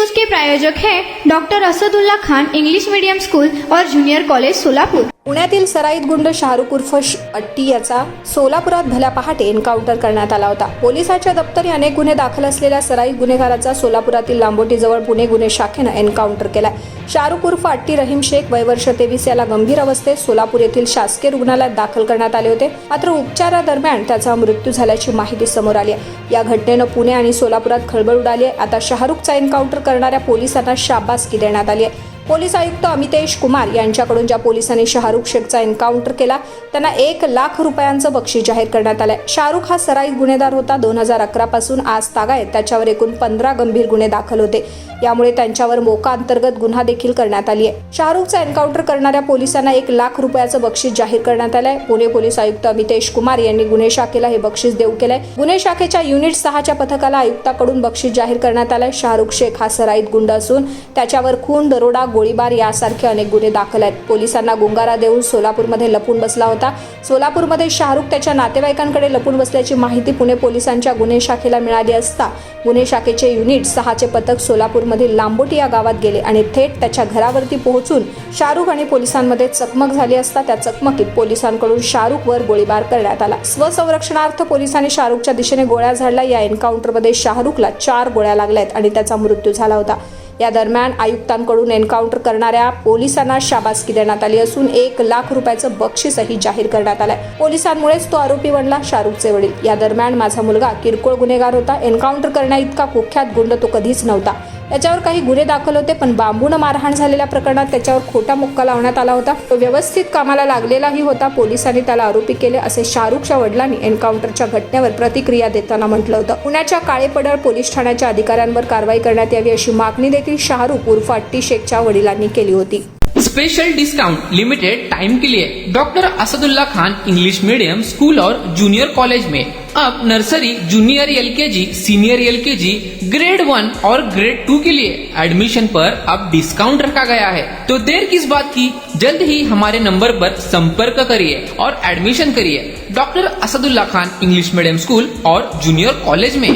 News के प्रायोजक हैं doctor Asadullah Khan English medium school और जूनियर कॉलेज सोलापुर। पुण्यातील सराईत गुंड शाहरुख उर्फ अट्टी याचा सोलापुरात भल्या पहाटे एन्काउंटर करण्यात आला होता। पोलिसांच्या दप्तरी अनेक गुन्हे दाखल असलेल्या सराईत गुन्हेगाराचा सोलापुरातील लांबोटीजवळ पुणे गुन्हे शाखेनं एन्काउंटर केलाय। शाहरुख उर्फ अट्टी रहीम शेख वय वर्ष 23 याला गंभीर अवस्थेत सोलापूर येथील शासकीय रुग्णालयात दाखल करण्यात आले होते, मात्र उपचारादरम्यान त्याचा मृत्यू झाल्याची माहिती समोर आली आहे। या घटनेनं पुणे आणि सोलापुरात खळबळ उडाली आहे। आता शाहरुखचा एन्काउंटर करणाऱ्या पोलिसांना शाबासकी देण्यात आली आहे। पोलीस आयुक्त अमितेश कुमार यांच्याकडून ज्या पोलिसांनी शाहरुख शेखचा एन्काउंटर केला त्यांना 1 लाख रुपयांचं बक्षीस जाहीर करण्यात आलंय। शाहरुख हा सराईत गुन्हेगार होता। 2011 पासून आज तागायत त्याच्यावर एकूण 15 गंभीर गुन्हे दाखल होते, यामुळे त्यांच्यावर मोका अंतर्गत गुन्हा देखील करण्यात आली आहे। शाहरुखचा एन्काउंटर करणाऱ्या पोलिसांना 1 लाख रुपयाचं बक्षीस जाहीर करण्यात आलंय। पुणे पोलीस आयुक्त अमितेश कुमार यांनी गुन्हे शाखेला हे बक्षीस देऊ केलंय। गुन्हे शाखेच्या युनिट 6च्या पथकाला आयुक्ताकडून बक्षीस जाहीर करण्यात आलंय। शाहरुख शेख हा सराईत गुंड असून त्याच्यावर खून, दरोडा, गोळीबार यासारखे अनेक गुन्हे दाखल आहेत। पोलिसांना गुंगारा देऊन सोलापूरमध्ये लपून बसला होता। सोलापूरमध्ये शाहरुख त्याच्या नातेवाईकांकडे लपून बसल्याची माहिती पुणे पोलिसांच्या गुन्हे शाखेला मिळाली असता गुन्हे शाखेचे युनिट 6चे पथक सोलापूरमधील लांबोटी या गावात गेले आणि थेट त्याच्या घरावरती पोहोचून शाहरुख आणि पोलिसांमध्ये चकमक झाली असता त्या चकमकीत पोलिसांकडून शाहरुखवर गोळीबार करण्यात आला। स्वसंरक्षणार्थ पोलिसांनी शाहरुखच्या दिशेने गोळ्या झाडल्या। या एन्काउंटरमध्ये शाहरुखला 4 गोळ्या लागल्यात आणि त्याचा मृत्यू झाला होता। या दरम्यान आयुक्तांकडून एन्काउंटर करणाऱ्या पोलिसांना शाबासकी देण्यात आली असून 1 लाख रुपयाचं बक्षीसही जाहीर करण्यात आलंय। पोलिसांमुळेच तो आरोपी बनला शाहरुखचे वडील। या दरम्यान माझा मुलगा किरकोळ गुन्हेगार होता, एन्काउंटर करण्याइतका कुख्यात गुंड तो कधीच नव्हता। त्याच्यावर काही गुन्हे दाखल होते, पण बांबून मारहाण झालेल्या प्रकरणात त्याच्यावर खोटा मुक्का लावण्यात आला होता। तो व्यवस्थित कामाला लागलेलाही होता। पोलिसांनी त्याला आरोपी केले असे शाहरुखच्या वडिलांनी एन्काउंटरच्या घटनेवर प्रतिक्रिया देताना म्हटलं होतं। पुण्याच्या काळेपडळ पोलीस ठाण्याच्या अधिकाऱ्यांवर कारवाई करण्यात यावी अशी मागणी देखील शाहरुख उर्फ अट्टी शेखच्या वडिलांनी केली होती। स्पेशल डिस्काउंट लिमिटेड टाइम के लिए doctor Asadullah Khan English medium school और जूनियर कॉलेज में अब nursery, junior LKG, senior LKG, grade 1 और ग्रेड 2 के लिए एडमिशन पर अब डिस्काउंट रखा गया है। तो देर किस बात की, जल्द ही हमारे नंबर पर संपर्क करिए और एडमिशन करिए doctor Asadullah Khan English medium school और जूनियर कॉलेज में।